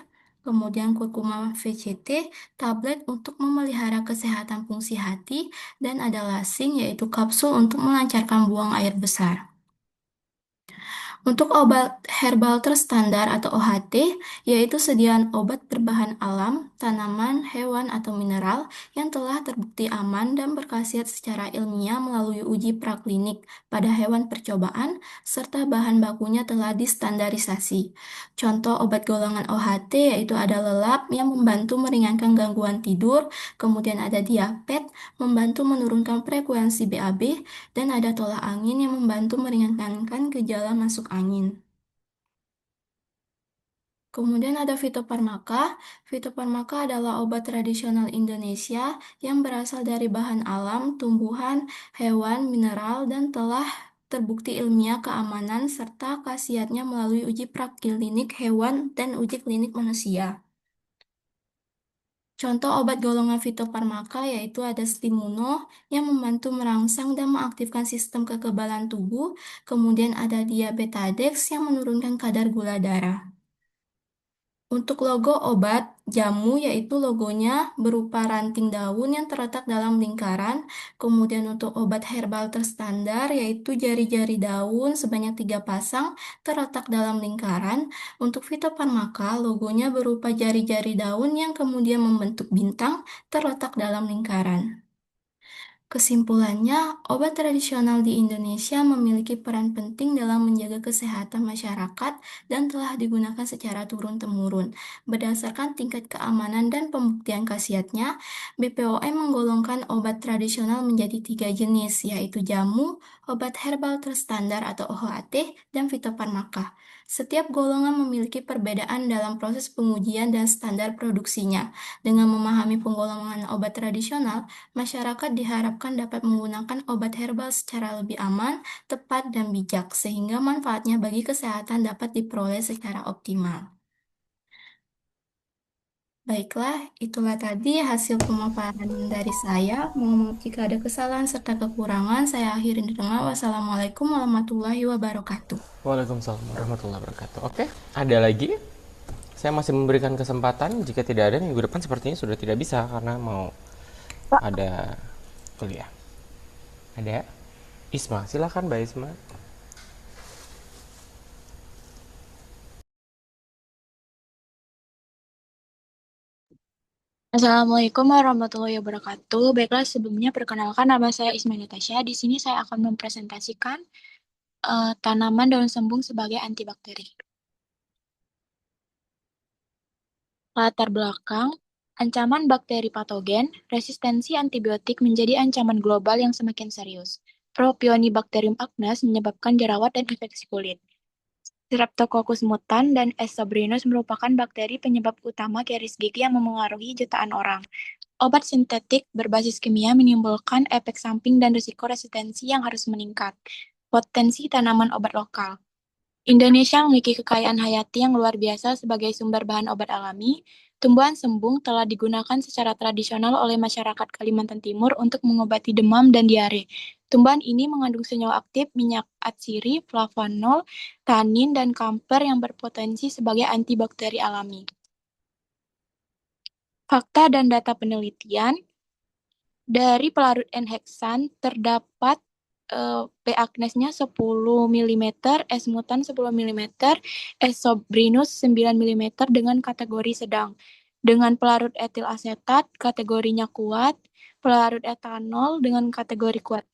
kemudian kurkuma VCT, tablet untuk memelihara kesehatan fungsi hati, dan ada lasing yaitu kapsul untuk melancarkan buang air besar. Untuk obat herbal terstandar atau OHT, yaitu sediaan obat berbahan alam, tanaman, hewan, atau mineral yang telah terbukti aman dan berkhasiat secara ilmiah melalui uji praklinik pada hewan percobaan, serta bahan bakunya telah distandarisasi. Contoh obat golongan OHT yaitu ada lelap yang membantu meringankan gangguan tidur, kemudian ada diapet, membantu menurunkan frekuensi BAB, dan ada tolak angin yang membantu meringankan gejala masuk angin. Kemudian ada fitofarmaka. Fitofarmaka adalah obat tradisional Indonesia yang berasal dari bahan alam, tumbuhan, hewan, mineral, dan telah terbukti ilmiah keamanan serta khasiatnya melalui uji praklinik hewan dan uji klinik manusia. Contoh obat golongan fitofarmaka yaitu ada Stimuno yang membantu merangsang dan mengaktifkan sistem kekebalan tubuh, kemudian ada Diabetadex yang menurunkan kadar gula darah. Untuk logo obat jamu yaitu logonya berupa ranting daun yang terletak dalam lingkaran. Kemudian untuk obat herbal terstandar yaitu jari-jari daun sebanyak 3 pasang terletak dalam lingkaran. Untuk fitofarmaka logonya berupa jari-jari daun yang kemudian membentuk bintang terletak dalam lingkaran. Kesimpulannya, obat tradisional di Indonesia memiliki peran penting dalam menjaga kesehatan masyarakat dan telah digunakan secara turun-temurun. Berdasarkan tingkat keamanan dan pembuktian khasiatnya, BPOM menggolongkan obat tradisional menjadi 3 jenis, yaitu jamu, obat herbal terstandar atau OHT, dan fitofarmaka. Setiap golongan memiliki perbedaan dalam proses pengujian dan standar produksinya. Dengan memahami penggolongan obat tradisional, masyarakat diharapkan dapat menggunakan obat herbal secara lebih aman, tepat, dan bijak, sehingga manfaatnya bagi kesehatan dapat diperoleh secara optimal. Baiklah, itulah tadi hasil pemaparan dari saya. Mohon maaf jika ada kesalahan serta kekurangan. Saya akhiri dengan wassalamualaikum warahmatullahi wabarakatuh. Waalaikumsalam warahmatullahi wabarakatuh. Oke, ada lagi? Saya masih memberikan kesempatan. Jika tidak ada, minggu depan sepertinya sudah tidak bisa karena mau ada kuliah. Ada? Isma, silakan Mbak Isma. Assalamualaikum warahmatullahi wabarakatuh. Baiklah, sebelumnya perkenalkan nama saya Isma Natasha. Di sini saya akan mempresentasikan tanaman daun sembung sebagai antibakteri. Latar belakang, ancaman bakteri patogen, resistensi antibiotik menjadi ancaman global yang semakin serius. Propionibacterium agnes menyebabkan jerawat dan infeksi kulit. Streptococcus mutan dan S. sobrinus merupakan bakteri penyebab utama karies gigi yang memengaruhi jutaan orang. Obat sintetik berbasis kimia menimbulkan efek samping dan risiko resistensi yang harus meningkat. Potensi tanaman obat lokal. Indonesia memiliki kekayaan hayati yang luar biasa sebagai sumber bahan obat alami. Tumbuhan sembung telah digunakan secara tradisional oleh masyarakat Kalimantan Timur untuk mengobati demam dan diare. Tumbuhan ini mengandung senyawa aktif minyak atsiri, flavonol, tanin, dan kamfer yang berpotensi sebagai antibakteri alami. Fakta dan data penelitian. Dari pelarut N-heksan terdapat P. agnesnya 10 mm, S. mutan 10 mm, S. sobrinus 9 mm dengan kategori sedang. Dengan pelarut etil asetat, kategorinya kuat. Pelarut etanol dengan kategori kuat.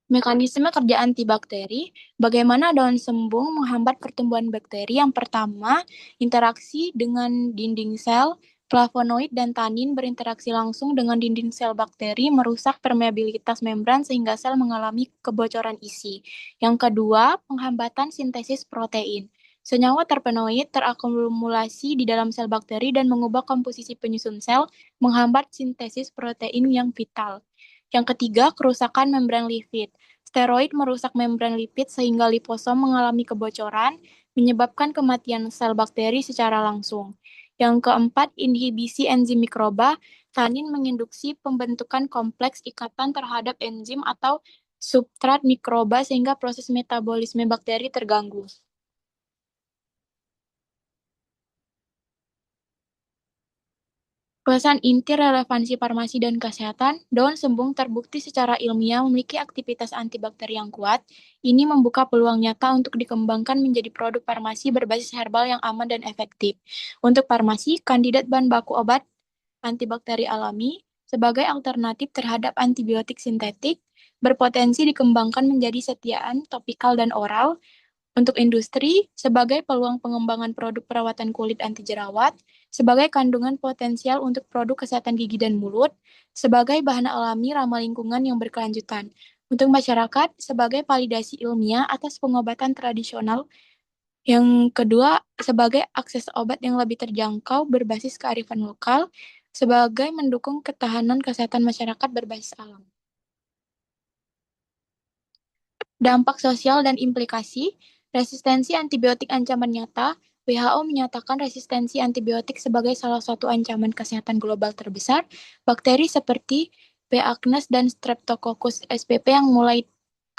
Mekanisme kerja antibakteri, bagaimana daun sembung menghambat pertumbuhan bakteri? Yang pertama, interaksi dengan dinding sel, flavonoid dan tanin berinteraksi langsung dengan dinding sel bakteri, merusak permeabilitas membran sehingga sel mengalami kebocoran isi. Yang kedua, penghambatan sintesis protein. Senyawa terpenoid terakumulasi di dalam sel bakteri dan mengubah komposisi penyusun sel, menghambat sintesis protein yang vital. Yang ketiga, kerusakan membran lipid. Steroid merusak membran lipid sehingga liposom mengalami kebocoran, menyebabkan kematian sel bakteri secara langsung. Yang keempat, inhibisi enzim mikroba. Tanin menginduksi pembentukan kompleks ikatan terhadap enzim atau substrat mikroba sehingga proses metabolisme bakteri terganggu. Pesan inti relevansi farmasi dan kesehatan, daun sembung terbukti secara ilmiah memiliki aktivitas antibakteri yang kuat. Ini membuka peluang nyata untuk dikembangkan menjadi produk farmasi berbasis herbal yang aman dan efektif. Untuk farmasi, kandidat bahan baku obat antibakteri alami sebagai alternatif terhadap antibiotik sintetik berpotensi dikembangkan menjadi setiaan topikal dan oral. Untuk industri, sebagai peluang pengembangan produk perawatan kulit anti jerawat, sebagai kandungan potensial untuk produk kesehatan gigi dan mulut, sebagai bahan alami ramah lingkungan yang berkelanjutan. Untuk masyarakat, sebagai validasi ilmiah atas pengobatan tradisional. Yang kedua, sebagai akses obat yang lebih terjangkau berbasis kearifan lokal, sebagai mendukung ketahanan kesehatan masyarakat berbasis alam. Dampak sosial dan implikasi, resistensi antibiotik ancaman nyata, WHO menyatakan resistensi antibiotik sebagai salah satu ancaman kesehatan global terbesar. Bakteri seperti P. agnes dan Streptococcus spp yang mulai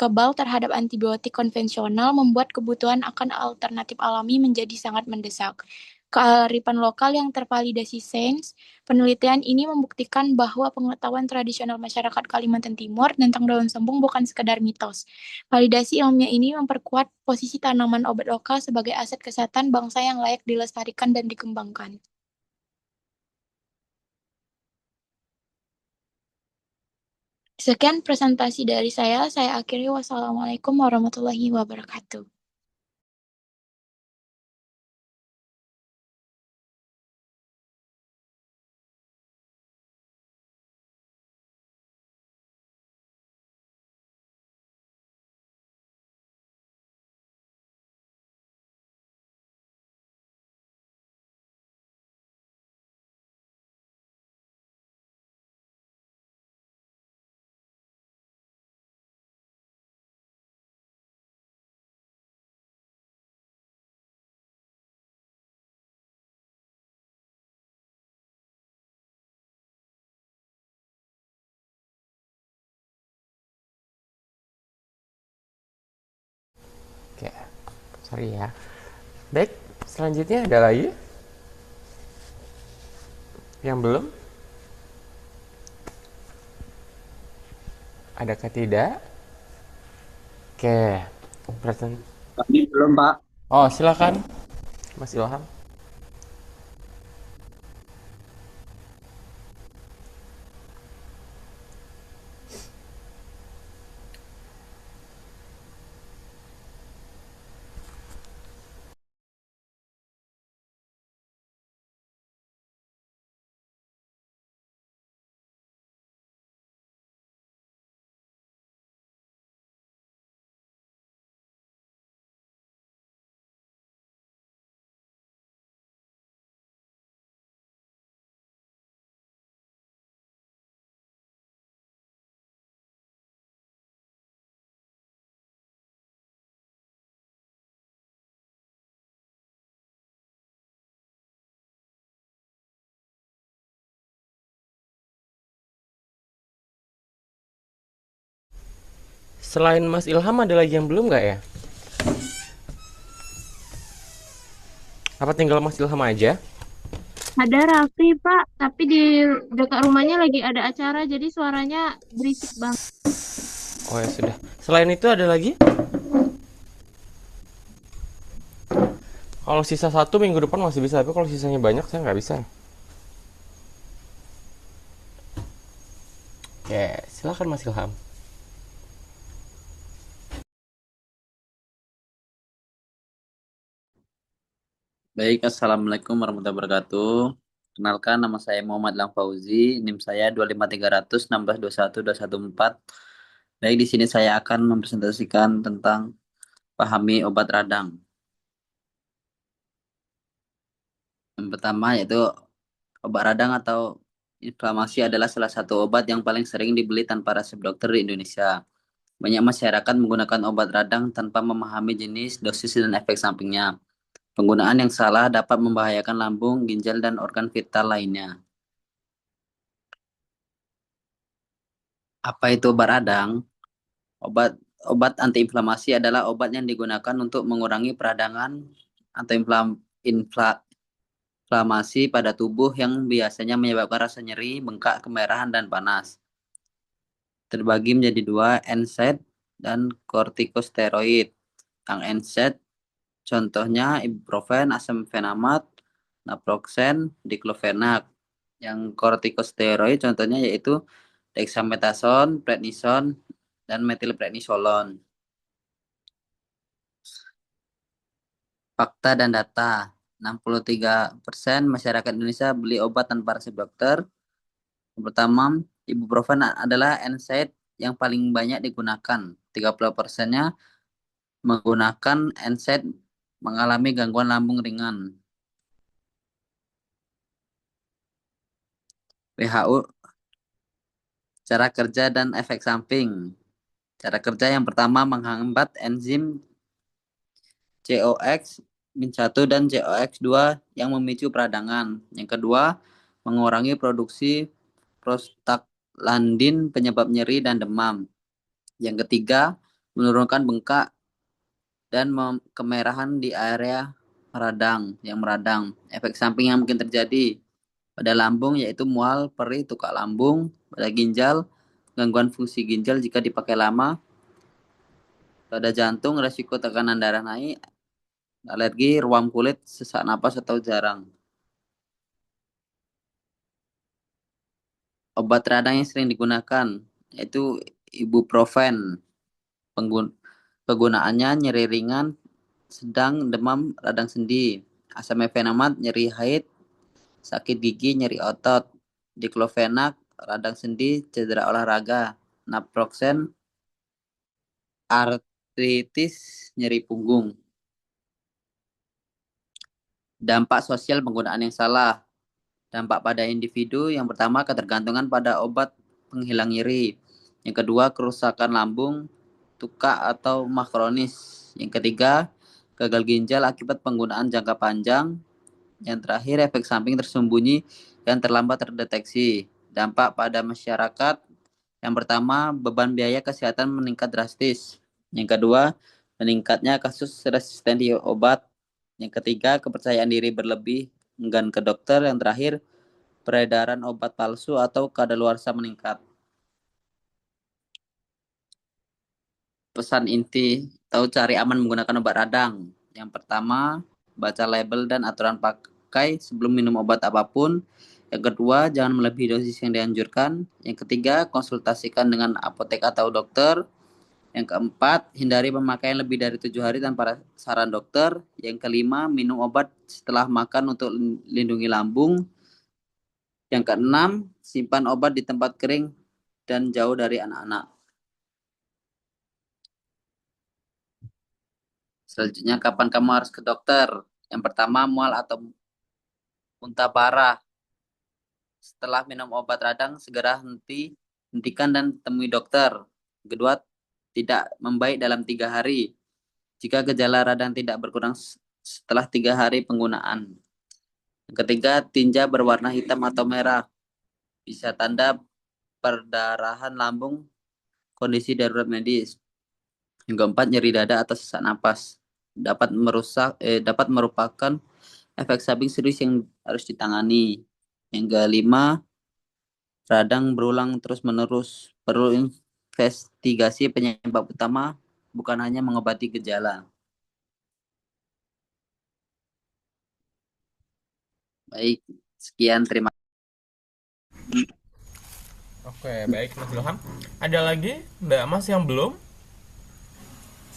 kebal terhadap antibiotik konvensional membuat kebutuhan akan alternatif alami menjadi sangat mendesak. Kearifan lokal yang tervalidasi sains, penelitian ini membuktikan bahwa pengetahuan tradisional masyarakat Kalimantan Timur tentang daun sembung bukan sekadar mitos. Validasi ilmiah ini memperkuat posisi tanaman obat lokal sebagai aset kesehatan bangsa yang layak dilestarikan dan dikembangkan. Sekian presentasi dari saya akhiri. Wassalamualaikum warahmatullahi wabarakatuh. Oke, sorry ya. Baik, selanjutnya ada lagi yang belum? Adakah tidak? Oke, present. Tadi belum, Pak. Oh, silakan, Mas Ilham. Selain Mas Ilham ada lagi yang belum nggak ya? Apa tinggal Mas Ilham aja? Ada Raffi, Pak, tapi di dekat rumahnya lagi ada acara, jadi suaranya berisik banget. Oh ya sudah. Selain itu ada lagi? Kalau sisa satu minggu depan masih bisa, tapi kalau sisanya banyak saya nggak bisa. Oke, silakan Mas Ilham. Baik, Assalamualaikum warahmatullahi wabarakatuh. Kenalkan, nama saya Muhammad Lam Fauzi, NIM saya 25300 1621 214. Baik, di sini saya akan mempresentasikan tentang pahami obat radang. Yang pertama yaitu obat radang atau inflamasi adalah salah satu obat yang paling sering dibeli tanpa resep dokter di Indonesia. Banyak masyarakat menggunakan obat radang tanpa memahami jenis, dosis, dan efek sampingnya. Penggunaan yang salah dapat membahayakan lambung, ginjal, dan organ vital lainnya. Apa itu obat radang? Obat obat antiinflamasi adalah obat yang digunakan untuk mengurangi peradangan atau inflamasi pada tubuh yang biasanya menyebabkan rasa nyeri, bengkak, kemerahan, dan panas. Terbagi menjadi dua, NSAID dan kortikosteroid. Yang NSAID contohnya ibuprofen, asam fenamat, naproxen, diclofenac. Yang kortikosteroid contohnya yaitu dexamethasone, prednison, dan metilprednisolon. Fakta dan data. 63% masyarakat Indonesia beli obat tanpa resep dokter. Yang pertama, ibuprofen adalah NSAID yang paling banyak digunakan. 30%-nya menggunakan NSAID mengalami gangguan lambung ringan. WHO, cara kerja dan efek samping. Cara kerja yang pertama menghambat enzim COX-1 dan COX-2 yang memicu peradangan. Yang kedua, mengurangi produksi prostaglandin penyebab nyeri dan demam. Yang ketiga, menurunkan bengkak dan kemerahan di area yang meradang. Efek samping yang mungkin terjadi pada lambung yaitu mual, perih, tukak lambung. Pada ginjal, gangguan fungsi ginjal jika dipakai lama. Pada jantung, resiko tekanan darah naik, alergi, ruam kulit, sesak napas atau jarang. Obat radang yang sering digunakan yaitu ibuprofen. Penggunaannya nyeri ringan, sedang, demam, radang sendi. Asam fenamat, nyeri haid, sakit gigi, nyeri otot. Diclofenac, radang sendi, cedera olahraga. Naproxen, artritis, nyeri punggung. Dampak sosial penggunaan yang salah. Dampak pada individu yang pertama ketergantungan pada obat penghilang nyeri. Yang kedua kerusakan lambung, tukak atau mah kronis. Yang ketiga gagal ginjal akibat penggunaan jangka panjang. Yang terakhir efek samping tersembunyi yang terlambat terdeteksi. Dampak pada masyarakat yang pertama beban biaya kesehatan meningkat drastis. Yang kedua meningkatnya kasus resistensi obat. Yang ketiga kepercayaan diri berlebih, enggan ke dokter. Yang terakhir peredaran obat palsu atau kadaluarsa meningkat. Pesan inti, tahu cari aman menggunakan obat radang. Yang pertama, baca label dan aturan pakai sebelum minum obat apapun. Yang kedua, jangan melebihi dosis yang dianjurkan. Yang ketiga, konsultasikan dengan apotek atau dokter. Yang keempat, hindari pemakaian lebih dari 7 hari tanpa saran dokter. Yang kelima, minum obat setelah makan untuk lindungi lambung. Yang keenam, simpan obat di tempat kering dan jauh dari anak-anak. Selanjutnya, kapan kamu harus ke dokter? Yang pertama, mual atau muntah parah. Setelah minum obat radang, segera hentikan dan temui dokter. Kedua, tidak membaik dalam 3 hari. Jika gejala radang tidak berkurang setelah 3 hari penggunaan. Yang ketiga, tinja berwarna hitam atau merah. Bisa tanda perdarahan lambung, kondisi darurat medis. Yang keempat, nyeri dada atau sesak napas. Dapat merupakan efek samping serius yang harus ditangani. Yang kelima, radang berulang terus-menerus. Perlu investigasi penyebab utama, bukan hanya mengobati gejala. Baik, sekian, terima kasih. Oke, baik Mas Ilham. Ada lagi Mbak Mas yang belum?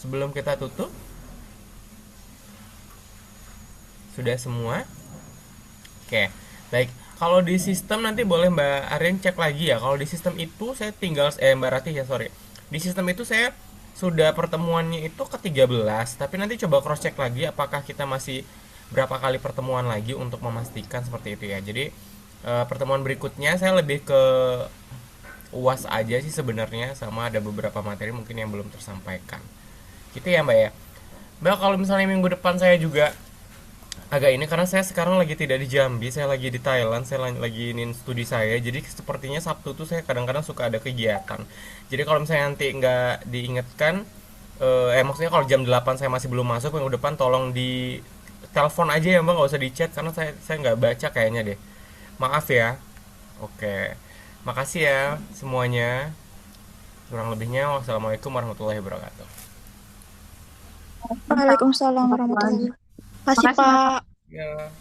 Sebelum kita tutup? Sudah semua? Oke, baik. Kalau di sistem nanti boleh Mbak Arin cek lagi ya. Kalau di sistem itu saya tinggal Mbak Ratih ya, sorry. Di sistem itu saya sudah pertemuannya itu ke-13, tapi nanti coba cross check lagi apakah kita masih berapa kali pertemuan lagi untuk memastikan seperti itu ya. Jadi pertemuan berikutnya saya lebih ke UAS aja sih sebenarnya, sama ada beberapa materi mungkin yang belum tersampaikan. Gitu ya Mbak ya. Mbak, kalau misalnya minggu depan saya juga agak ini karena saya sekarang lagi tidak di Jambi, saya lagi di Thailand, saya lagi ini studi saya. Jadi sepertinya Sabtu tuh saya kadang-kadang suka ada kegiatan. Jadi kalau misalnya nanti nggak diingatkan, maksudnya kalau jam 8 saya masih belum masuk minggu depan, tolong di telepon aja ya Mbak, nggak usah di chat karena saya nggak baca kayaknya deh. Maaf ya. Oke. Makasih ya semuanya. Kurang lebihnya wassalamualaikum warahmatullahi wabarakatuh. Waalaikumsalam warahmatullahi wabarakatuh. Makasih, Makasih, Mas. Pak. Ya.